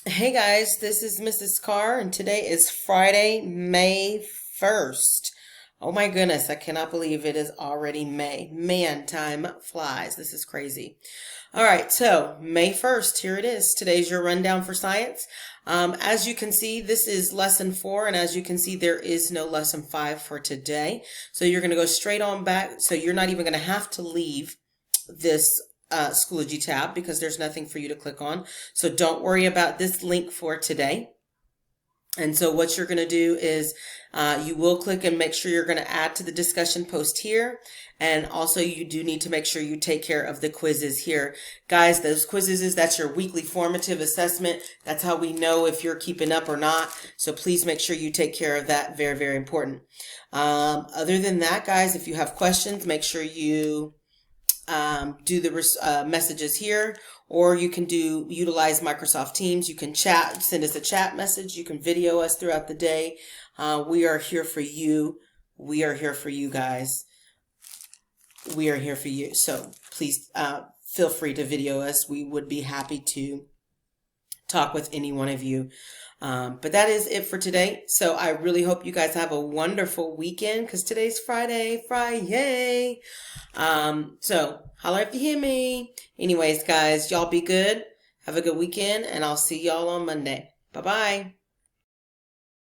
Hey guys, this is Mrs. Carr, and today is Friday, May 1st. Oh my goodness, I cannot believe it is already May. Man, time flies. This is crazy. All right, so May 1st, here it is. Today's your rundown for science. As you can see, this is lesson 4, and as you can see, there is no lesson 5 for today. So you're going to go straight on back, so you're not even going to have to leave this Schoology tab because there's nothing for you to click on. So don't worry about this link for today. And so what you're going to do is you will click and make sure you're going to add to the discussion post here. And also you do need to make sure you take care of the quizzes here. Guys, those quizzes, that's your weekly formative assessment. That's how we know if you're keeping up or not. So please make sure you take care of that. Very, very important. Other than that, guys, if you have questions, make sure you do the messages here, or you can utilize Microsoft Teams. You can chat, send us a chat message. You can video us throughout the day. We are here for you. We are here for you guys. We are here for you. So please feel free to video us. We would be happy to talk with any one of you. But that is it for today. So I really hope you guys have a wonderful weekend because today's Friday. So holler if you hear me. Anyways, guys, y'all be good. Have a good weekend, and I'll see y'all on Monday. Bye-bye.